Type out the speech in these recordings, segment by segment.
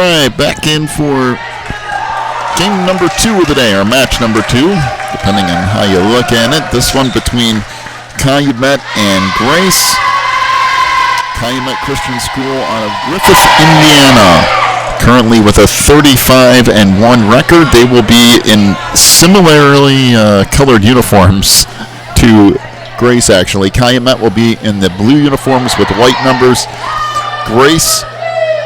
right, back in for game number 2 of the day, or match number 2, depending on how you look at it. This one between Calumet and Grace. Calumet Christian School out of Griffith, Indiana. Currently with a 35-1 record. They will be in similarly colored uniforms to Grace, actually. Calumet will be in the blue uniforms with white numbers. Grace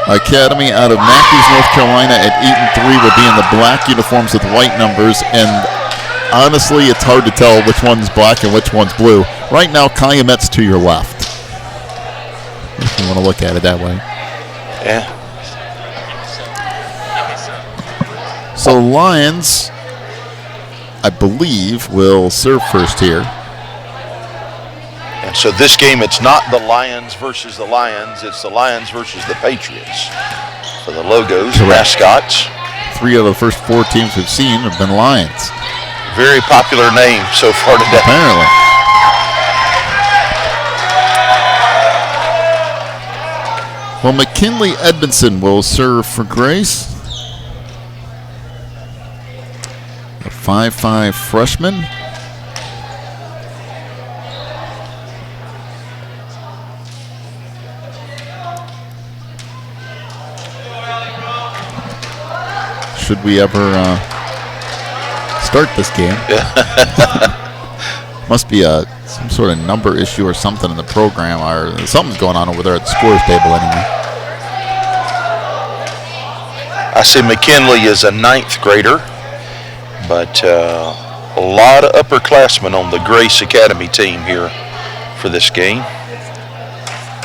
Academy out of Matthews, North Carolina at 8-3 will be in the black uniforms with white numbers, and honestly it's hard to tell which one's black and which one's blue. Right now Calumet's to your left, if you want to look at it that way. Yeah. So Lions, I believe, will serve first here. And so this game, it's not the Lions versus the Lions, it's the Lions versus the Patriots. For the logos, mascots. 3 of the first 4 teams we've seen have been Lions. Very popular name so far today. Apparently. Well, McKinley Edmondson will serve for Grace. A 5'5" freshman. Should we ever start this game? Must be some sort of number issue or something in the program, or something's going on over there at the scores table anyway. I see McKinley is a 9th grader, but a lot of upperclassmen on the Grace Academy team here for this game.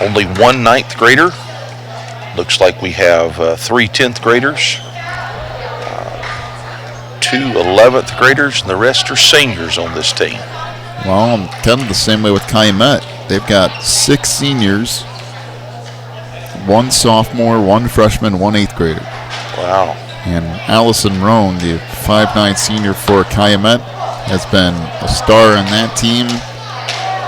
Only 1 9th grader. Looks like we have 3 10th graders. 2 11th graders, and the rest are seniors on this team. Well, kind of the same way with Calumet. They've got 6 seniors, 1 sophomore, 1 freshman, 1 8th grader. Wow. And Allison Roan, the 5'9" senior for Calumet, has been a star in that team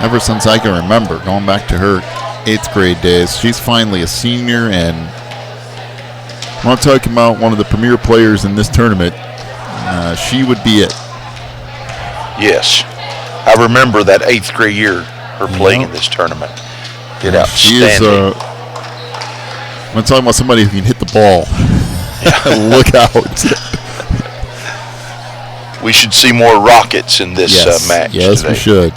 ever since I can remember, going back to her 8th grade days. She's finally a senior, and I want to talk about one of the premier players in this tournament. She would be it. Yes. I remember that 8th grade year, her playing in this tournament. Did outstanding. She is, I'm talking about somebody who can hit the ball. Look out. We should see more Rockets in this match Yes, today. We should.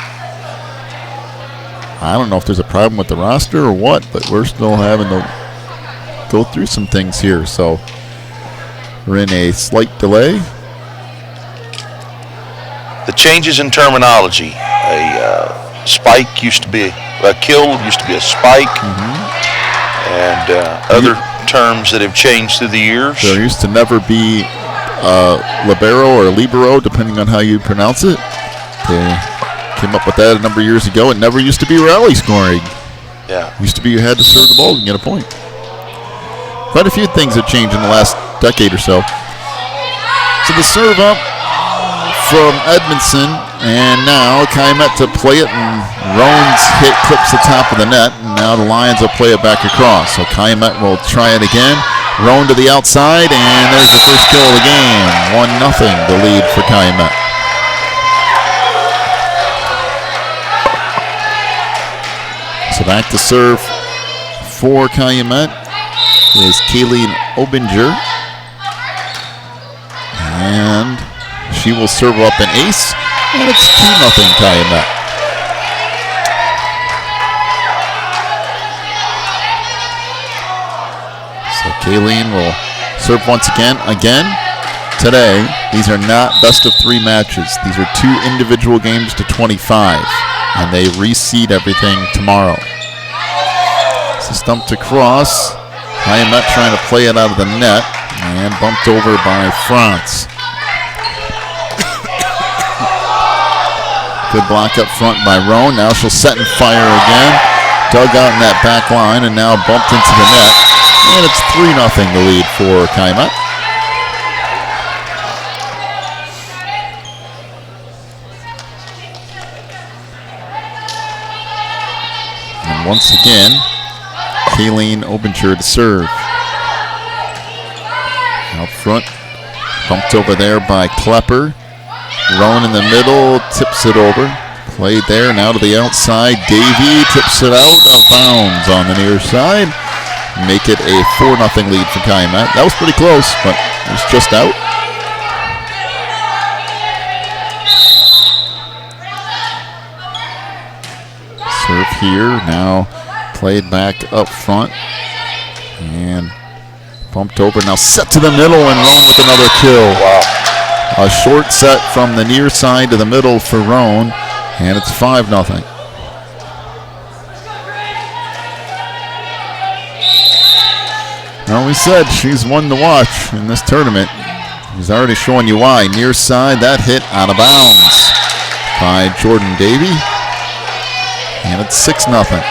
I don't know if there's a problem with the roster or what, but we're still having to go through some things here. So we're in a slight delay. The changes in terminology. A spike used to be a kill, used to be a spike, and other terms that have changed through the years. There used to never be libero or libero, depending on how you pronounce it. They came up with that a number of years ago. It never used to be rally scoring. Yeah. It used to be you had to serve the ball and get a point. Quite a few things have changed in the last decade or so. So the serve up from Edmondson, and now Calumet to play it, and Roan's hit clips the top of the net, and now the Lions will play it back across. So Calumet will try it again. Roan to the outside, and there's the first kill of the game. 1-0, the lead for Calumet. So back to serve for Calumet is Kayleen Obinger, and she will serve up an ace, and it's 2-0 Calumet. So Kayleen will serve once again. Today, these are not best of 3 matches. These are 2 individual games to 25, and they reseed everything tomorrow. So stumped across. Calumet trying to play it out of the net, and bumped over by France. Good block up front by Roan. Now she'll set and fire again. Dug out in that back line, and now bumped into the net. And it's 3-0 the lead for Calumet. And once again, Kayleen Obinger to serve. Out front, bumped over there by Klepper. Rowan in the middle, tips it over. Played there, now to the outside. Davey tips it out of bounds on the near side. Make it a 4-0 lead for Calumet. That was pretty close, but it was just out. Serve here, now played back up front. And bumped over, now set to the middle, and Roan with another kill. Wow. A short set from the near side to the middle for Roan, and it's 5-0. Well, we said she's one to watch in this tournament. He's already showing you why. Near side, that hit out of bounds by Jordan Davey, and it's 6-0.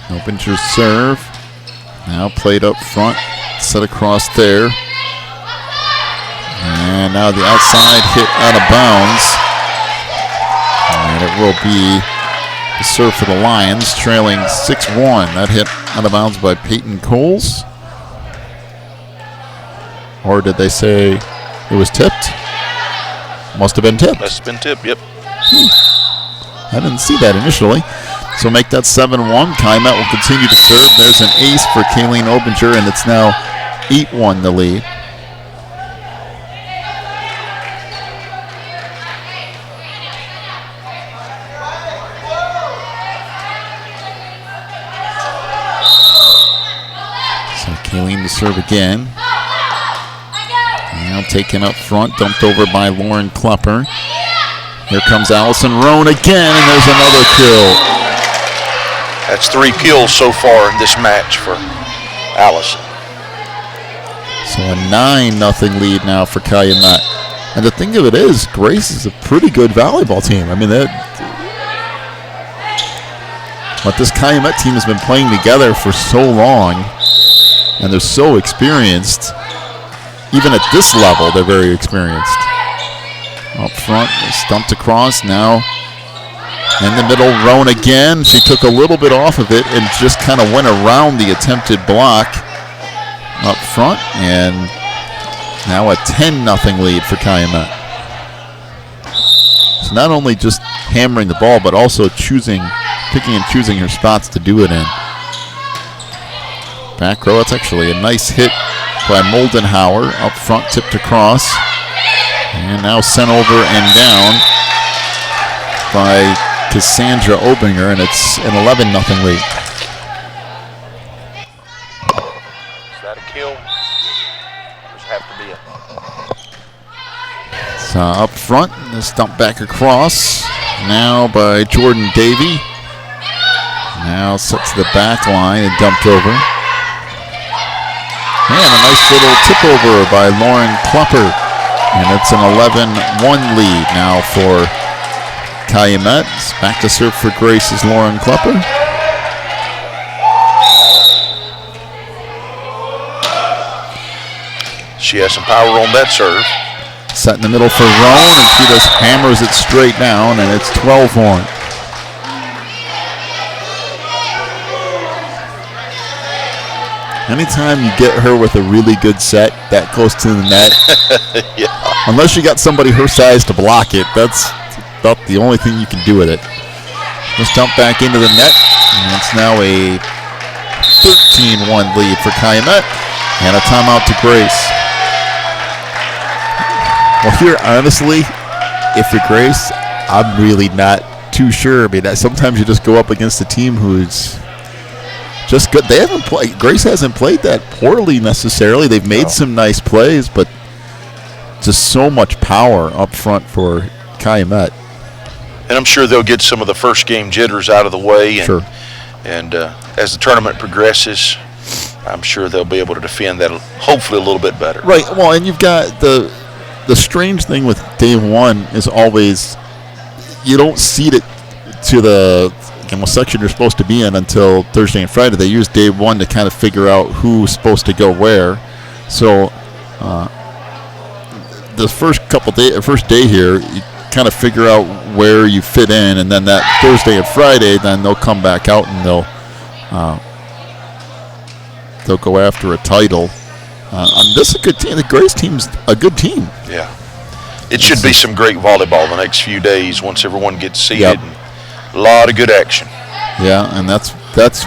Opinger serve. Now played up front, set across there. And now the outside hit out of bounds. And it will be the serve for the Lions, trailing 6-1. That hit out of bounds by Peyton Coles. Or did they say it was tipped? Must have been tipped. Must have been tipped, yep. I didn't see that initially. So make that 7-1. Calumet will continue to serve. There's an ace for Kayleen Opinger, and it's now 8-1 the lead. So Kayleen to serve again. Now taken up front, dumped over by Lauren Klepper. Here comes Allison Roan again, and there's another kill. That's 3 kills so far in this match for Allison. So a 9-0 lead now for Calumet. And the thing of it is, Grace is a pretty good volleyball team. I mean, but this Calumet team has been playing together for so long, and they're so experienced. Even at this level, they're very experienced. Up front, they stumped across. Now in the middle, Roan again. She took a little bit off of it and just kind of went around the attempted block up front. And now a 10-0 lead for Calumet. So not only just hammering the ball, but also picking and choosing her spots to do it in. Back row, it's actually a nice hit by Moldenhauer. Up front, tipped across. And now sent over and down by Cassandra Obinger, and it's an 11-0 lead. Is that a kill? Does have to be a... So up front, the stump back across. Now by Jordan Davey. Now sets the back line and dumped over. And a nice little tip over by Lauren Klepper. And it's an 11-1 lead now for Calumet. Back to serve for Grace is Lauren Klepper. She has some power on that serve. Set in the middle for Roan, and she just hammers it straight down, and it's 12-1. Anytime you get her with a really good set that close to the net, Yeah. unless you got somebody her size to block it, that's about the only thing you can do with it. Just dump back into the net, and it's now a 13-1 lead for Calumet, and a timeout to Grace. Well, here, honestly, if you're Grace, I'm really not too sure. I mean, sometimes you just go up against a team who's just good. They haven't played. Grace hasn't played that poorly necessarily. They've made some nice plays, but just so much power up front for Calumet. And I'm sure they'll get some of the first game jitters out of the way. And, Sure. And as the tournament progresses, I'm sure they'll be able to defend that hopefully a little bit better. Right. Well, and you've got the strange thing with day one is always you don't seed it to the section you're supposed to be in until Thursday and Friday. They use day one to kind of figure out who's supposed to go where. So the first day here, you kind of figure out where you fit in, and then that Thursday and Friday, then they'll come back out and they'll they'll go after a title. This is a good team. The Grace team's a good team. Yeah. It should be some great volleyball the next few days once everyone gets seated. Yep. And a lot of good action. Yeah, and that's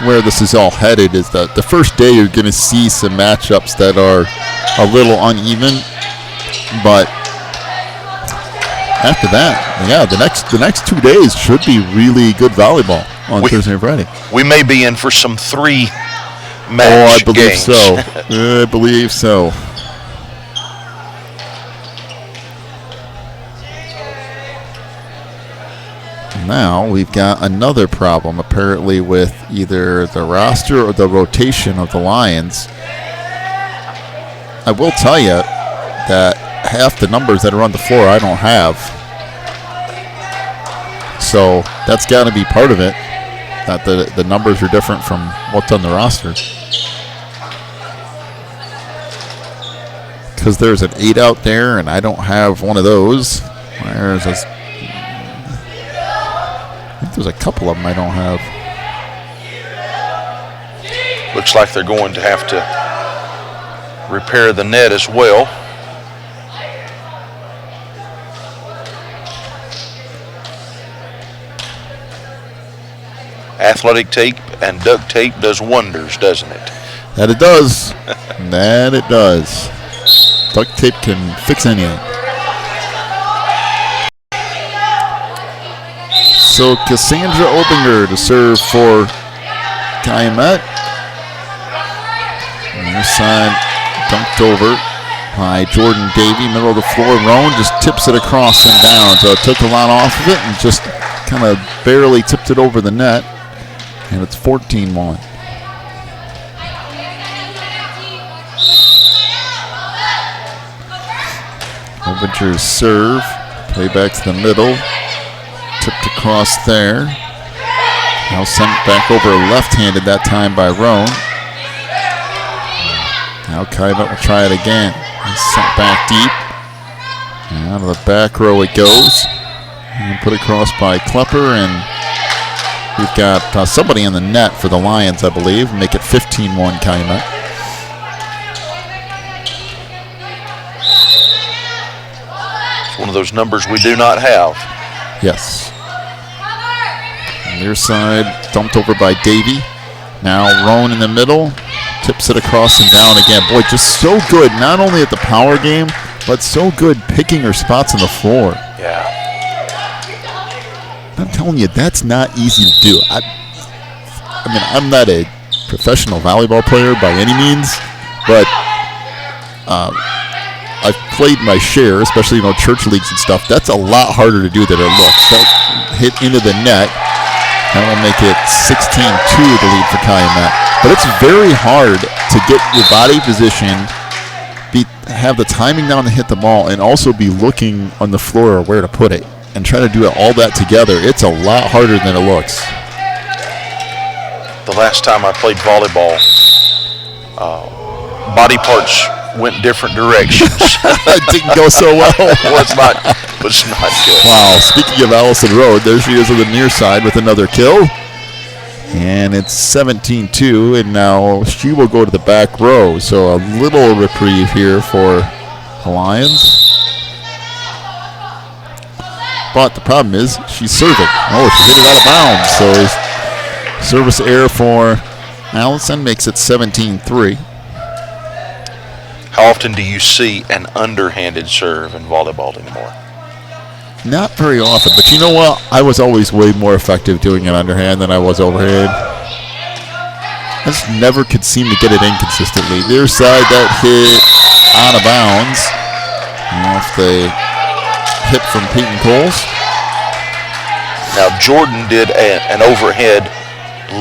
where this is all headed, is that the first day you're going to see some matchups that are a little uneven, but after that, yeah, the next 2 days should be really good volleyball on Thursday and Friday. We may be in for some 3 match I believe games. so. I believe so. Now we've got another problem apparently with either the roster or the rotation of the Lions. I will tell you that half the numbers that are on the floor I don't have. So that's got to be part of it, that the numbers are different from what's on the roster. Because there's an 8 out there and I don't have one of those. There's a There's a couple of them I don't have. Looks like they're going to have to repair the net as well. Athletic tape and duct tape does wonders, doesn't it? That it does. That it does. Duct tape can fix anything. So Cassandra Obinger to serve for Calumet. On their side, dunked over by Jordan Davey, middle of the floor. Roan just tips it across and down. So it took a lot off of it and just kind of barely tipped it over the net. And it's 14-1. Obinger's serve. Play back to the middle. Tipped across there. Now sent back over left-handed that time by Roan. Now Calumet will try it again. It's sent back deep. And out of the back row it goes. And put across by Klepper, and we've got somebody in the net for the Lions, I believe. Make it 15-1 Calumet. It's one of those numbers we do not have. Yes. On their side, dumped over by Davey. Now Roan in the middle. Tips it across and down again. Boy, just so good, not only at the power game, but so good picking her spots on the floor. Yeah. I'm telling you, that's not easy to do. I mean, I'm not a professional volleyball player by any means, but I've played my share, especially, church leagues and stuff. That's a lot harder to do than it looks. That hit into the net. That will make it 16-2, the lead for Calumet. But it's very hard to get your body positioned, have the timing down to hit the ball, and also be looking on the floor where to put it, and try to do all that together. It's a lot harder than it looks. The last time I played volleyball, body parts went different directions. It didn't go so well. was not good. Wow, speaking of Allison Road, there she is on the near side with another kill. And it's 17-2, and now she will go to the back row. So a little reprieve here for the Lions. But the problem is she's serving. Oh, she hit it out of bounds. So service error for Allison makes it 17-3. How often do you see an underhanded serve in volleyball anymore? Not very often, but you know what? I was always way more effective doing an underhand than I was overhand. I just never could seem to get it in consistently. Their side, that hit out of bounds. Off the hit from Peyton Coles. Now Jordan did an overhead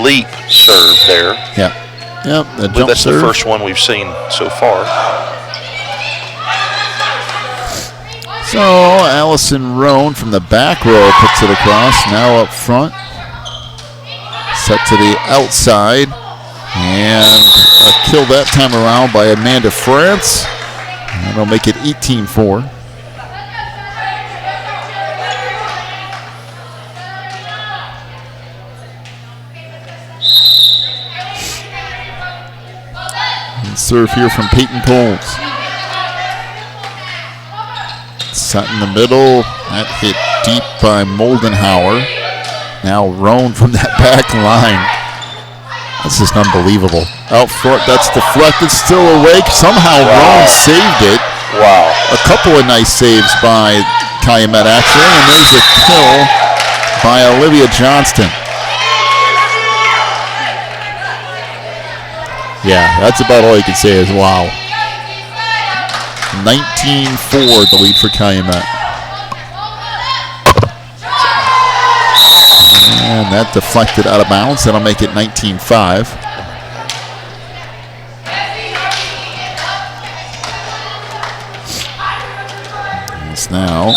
leap serve there. Yeah. Yep, the jump That's serve. The first one we've seen so far. So Allison Roan from the back row puts it across. Now up front. Set to the outside. And a kill that time around by Amanda France. That'll make it 18-4. Serve here from Peyton Coles. Set in the middle. That hit deep by Moldenhauer. Now Roan from that back line. That's just unbelievable. Out front, that's deflected, still awake. Somehow Roan saved it. Wow. A couple of nice saves by Calumet, actually. And there's a kill by Olivia Johnston. Yeah, that's about all you can say is wow. 19-4, the lead for Calumet. And that deflected out of bounds. That'll make it 19-5. It's now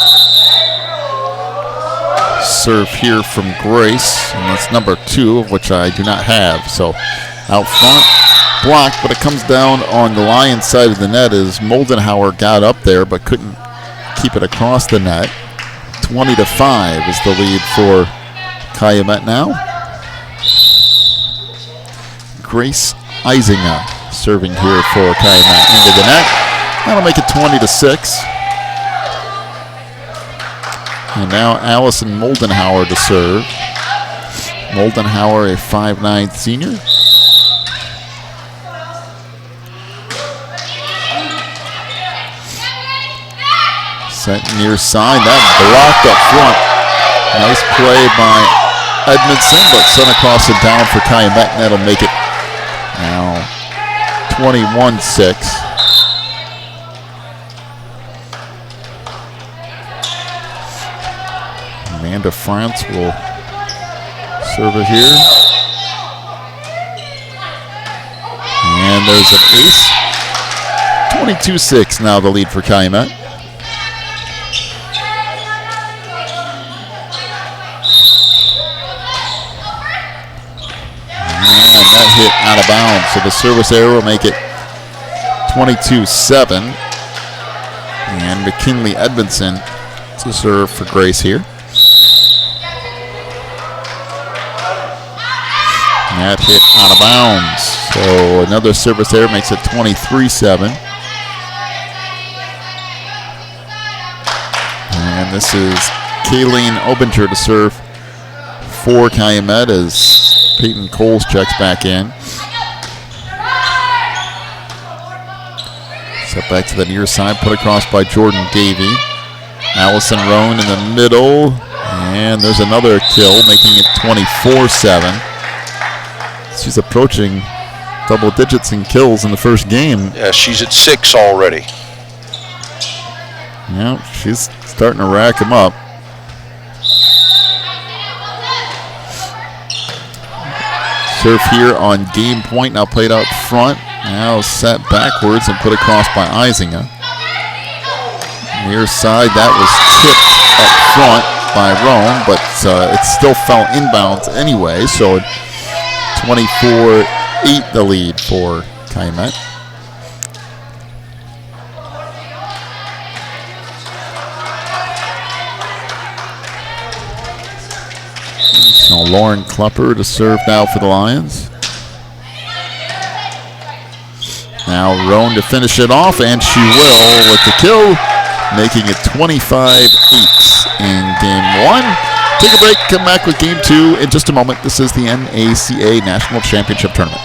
serve here from Grace. And that's number 2, of which I do not have. So out front. Blocked, but it comes down on the Lions side of the net as Moldenhauer got up there but couldn't keep it across the net. 20-5 is the lead for Calumet now. Grace Isinger serving here for Calumet into the net. That'll make it 20-6. And now Allison Moldenhauer to serve. Moldenhauer, a 5'9" senior. Set near side, that blocked up front. Nice play by Edmondson, but sent across and down for Calumet, and that'll make it now 21-6. Amanda France will serve it here. And there's an ace. 22-6 now the lead for Calumet. That hit out of bounds, so the service error will make it 22-7. And McKinley Edmondson to serve for Grace here. And that hit out of bounds, so another service error makes it 23-7. And this is Kayleen Obinger to serve for Calumet as Peyton Coles checks back in. Set back to the near side, put across by Jordan Davey. Allison Roan in the middle, and there's another kill, making it 24-7. She's approaching double digits in kills in the first game. Yeah, she's at 6 already. Yeah, she's starting to rack them up. Serve here on game point, now played out front. Now set backwards and put across by Isinger. Near side, that was tipped up front by Rome, but it still fell inbounds anyway, so 24-8 the lead for Calumet. So Lauren Klepper to serve now for the Lions. Now Roan to finish it off, and she will with the kill, making it 25-8 in game 1. Take a break, come back with game 2 in just a moment. This is the NACA National Championship Tournament.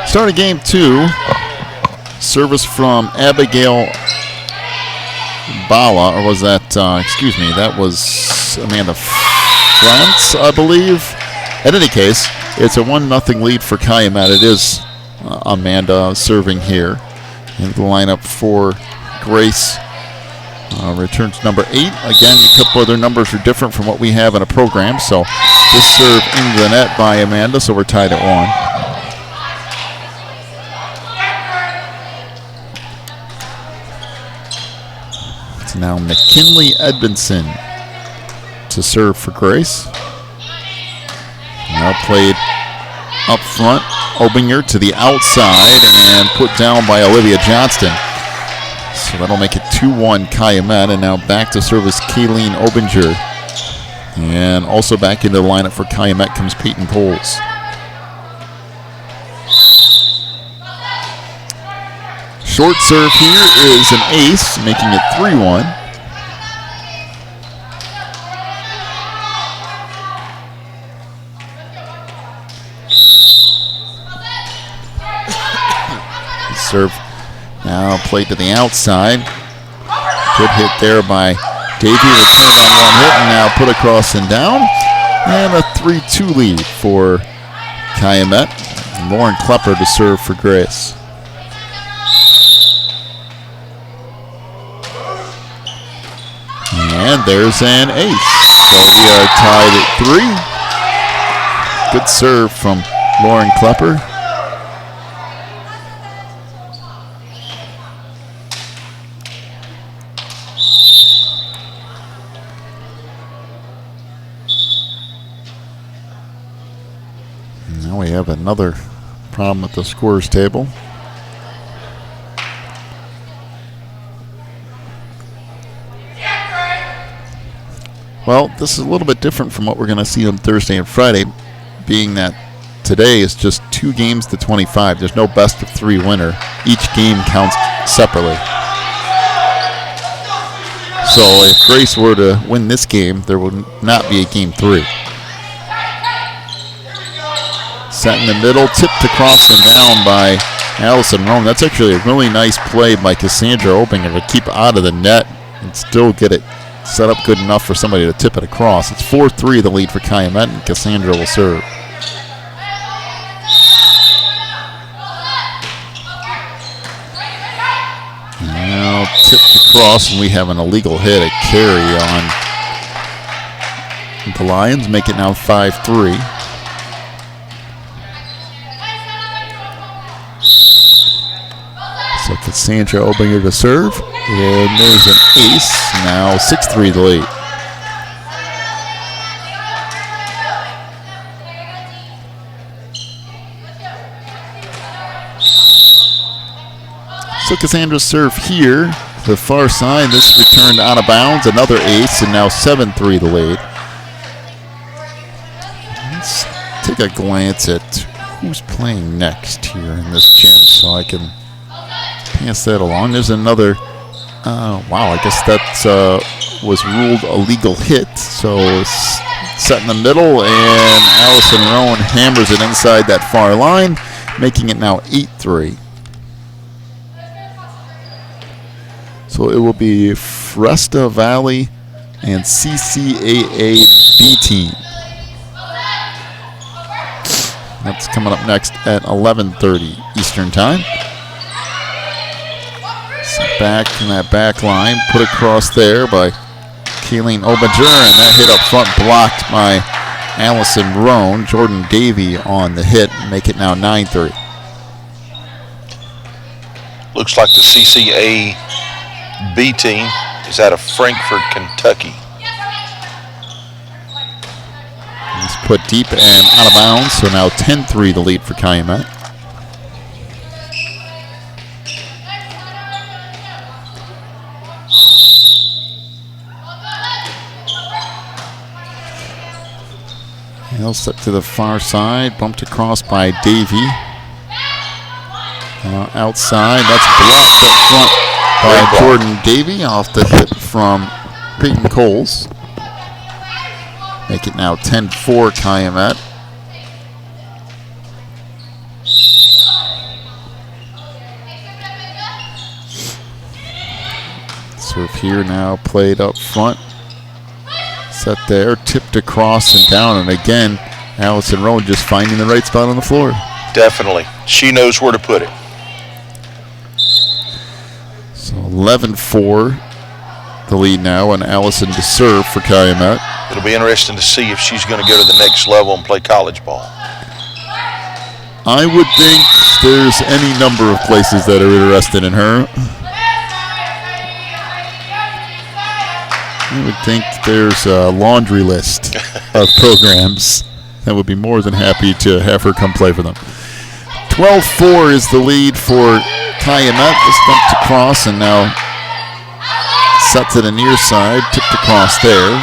Start of game 2. Service from Abigail Bala, or was that, excuse me, that was Amanda France, I believe. In any case, it's a 1-0 lead for Calumet. It is Amanda serving here. In the lineup for Grace. Returns number 8. Again, a couple other numbers are different from what we have in a program. So this serve into the net by Amanda, so we're tied at 1. It's now McKinley Edmondson to serve for Grace. Now played up front. Obinger to the outside and put down by Olivia Johnston. So that'll make it 2-1 Calumet, and now back to service Kayleen Obinger. And also back into the lineup for Calumet comes Peyton Coles. Short serve here is an ace, making it 3-1. Serve now played to the outside. Good hit there by Davey. Returned on one hit and now put across and down. And a 3-2 lead for Calumet. Lauren Klepper to serve for Grace. And there's an ace. So we are tied at 3. Good serve from Lauren Klepper. Now we have another problem at the scorers table. Well, this is a little bit different from what we're going to see on Thursday and Friday, being that today is just 2 games to 25. There's no best of 3 winner. Each game counts separately. So if Grace were to win this game, there would not be a game 3. Set in the middle, tipped across and down by Allison Rome. That's actually a really nice play by Cassandra Obinger to keep out of the net and still get it set up good enough for somebody to tip it across. It's 4-3 the lead for Calumet, and Cassandra will serve. Now tipped across, and we have an illegal hit, a carry on the Lions, make it now 5-3. So Cassandra Obinger to serve, and there's an ace. Now 6-3 the lead. So Cassandra's serve here. The far side, this returned out of bounds. Another ace, and now 7-3 the lead. Let's take a glance at who's playing next here in this gym so I can pass that along. There's another, wow, I guess that was ruled a legal hit. So it's set in the middle, and Allison Rowan hammers it inside that far line, making it now 8-3. So it will be Fresta Valley and CCAA B team. That's coming up next at 11:30 Eastern Time. So back in that back line, put across there by Kayleen Obinger, and that hit up front blocked by Allison Roan. Jordan Davey on the hit, make it now 9-3. Looks like the CCA B team is out of Frankfort, Kentucky. He's put deep and out of bounds, so now 10-3 the lead for Calumet. He'll step to the far side, bumped across by Davey. Outside, that's blocked up front by Jordan Davey off the hit from Peyton Coles. Make it now 10-4 Calumet. Serve here now played up front. Set there, tipped across and down, and again, Allison Rowan just finding the right spot on the floor. Definitely. She knows where to put it. So 11-4 the lead now, and Allison to serve for Calumet. It'll be interesting to see if she's going to go to the next level and play college ball. I would think there's any number of places that are interested in her. I would think there's a laundry list of programs that would be more than happy to have her come play for them. 12-4 is the lead for Calumet. This dumped across and now set to the near side, tipped across there.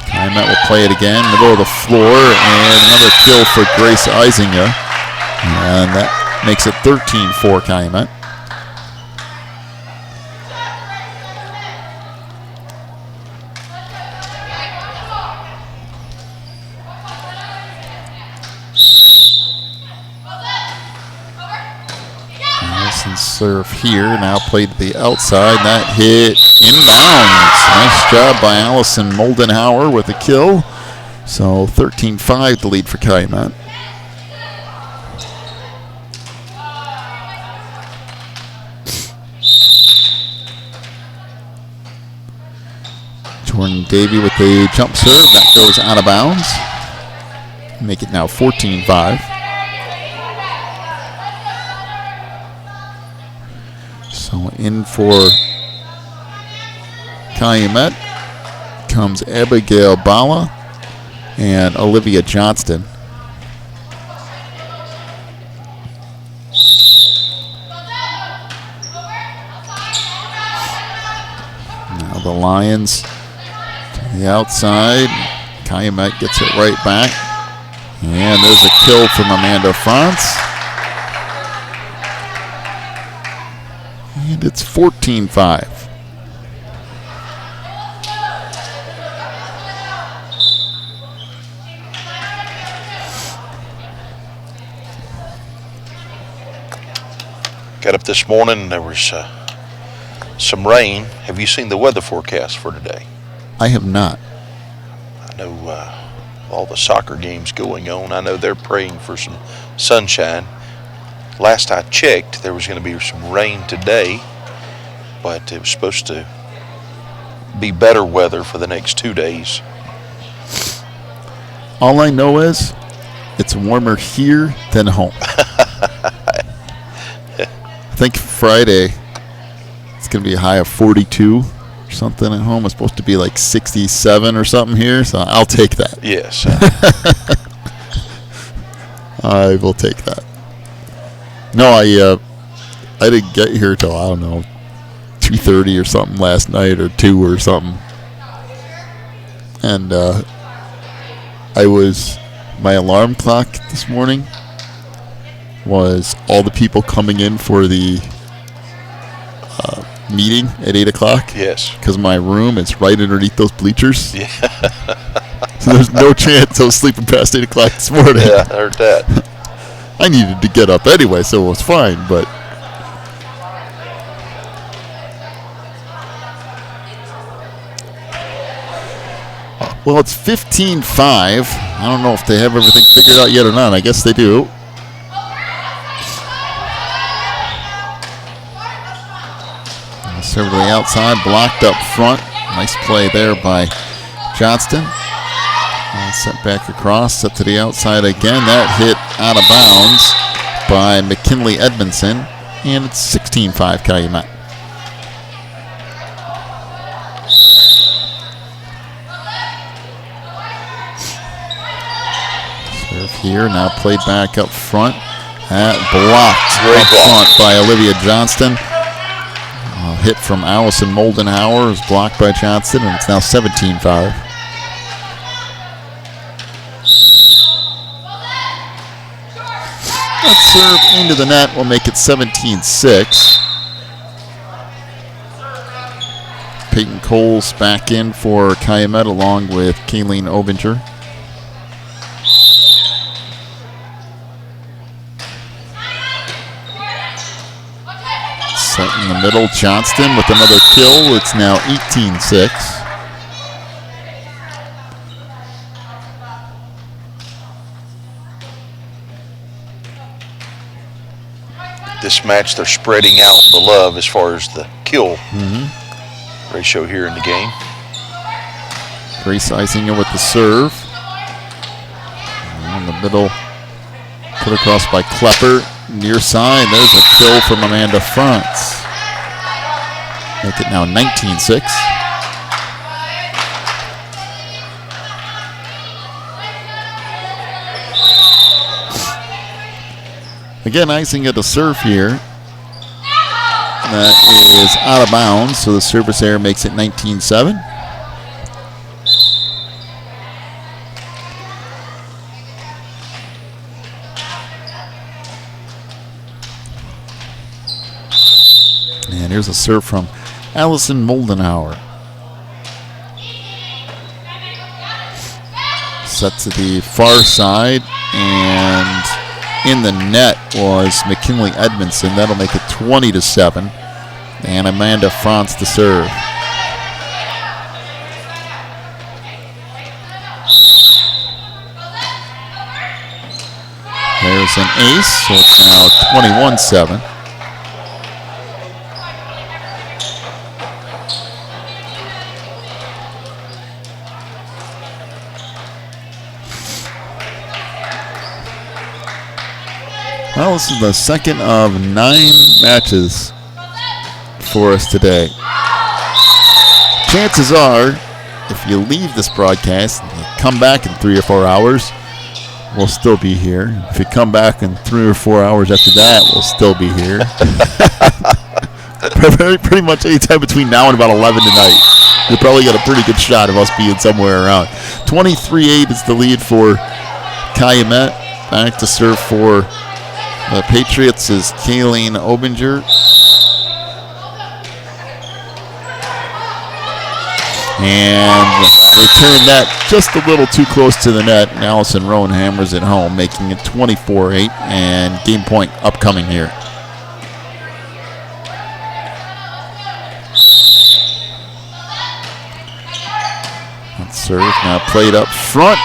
Calumet will play it again, middle of the floor, and another kill for Grace Isinger. And that makes it 13-4 Calumet. Serve here, now played to the outside. That hit inbounds. Nice job by Allison Moldenhauer with a kill. So 13-5 the lead for Calumet. Jordan Davey with the jump serve. That goes out of bounds. Make it now 14-5. So in for Calumet comes Abigail Bala and Olivia Johnston. Now the Lions to the outside. Calumet gets it right back. And there's a kill from Amanda France. And it's 14-5. Got up this morning and there was some rain. Have you seen the weather forecast for today? I have not. I know all the soccer games going on. I know they're praying for some sunshine. Last I checked, there was going to be some rain today, but it was supposed to be better weather for the next 2 days. All I know is it's warmer here than home. I think Friday it's going to be a high of 42 or something at home. It's supposed to be like 67 or something here, so I'll take that. Yes. I will take that. No, I didn't get here till, I don't know, 2:30 or something last night, or 2 or something. And my alarm clock this morning was all the people coming in for the meeting at 8 o'clock. Yes. Because my room is right underneath those bleachers. Yeah. So there's no chance I was sleeping past 8 o'clock this morning. Yeah, I heard that. I needed to get up anyway, so it was fine, but... Well, it's 15-5. I don't know if they have everything figured out yet or not. I guess they do. Serve to the outside, blocked up front. Nice play there by Johnston. Set back across, set to the outside again. That hit out of bounds by McKinley Edmondson, and it's 16-5 Calumet. Serve here, now played back up front. That blocked up front by Olivia Johnston. Hit from Allison Moldenhauer is blocked by Johnston, and it's now 17-5. That serve into the net will make it 17-6. Peyton Coles back in for Calumet along with Kayleen Obinger. Set in the middle, Johnston with another kill. It's now 18-6. This match, they're spreading out the love as far as the kill ratio here in the game. Grace Eisinger with the serve. In the middle, put across by Klepper. Near side, there's a kill from Amanda Frantz. Make it now 19-6. Again, Eisinger to serve here. That is out of bounds, so the service error makes it 19-7. And here's a serve from Allison Moldenhauer. Set to the far side, and in the net was McKinley Edmondson. That'll make it 20-7. And Amanda Frantz to serve. There's an ace, so it's now 21-7. Well, this is the second of 9 matches for us today. Chances are, if you leave this broadcast and you come back in 3 or 4 hours, we'll still be here. If you come back in 3 or 4 hours after that, we'll still be here. Pretty much any time between now and about 11 tonight. You'll probably get a pretty good shot of us being somewhere around. 23-8 is the lead for Calumet. Back to serve for the Patriots is Kayleen Obinger. And they turned that just a little too close to the net, and Allison Rowan hammers it home, making it 24-8, and game point upcoming here. That serve now played up front.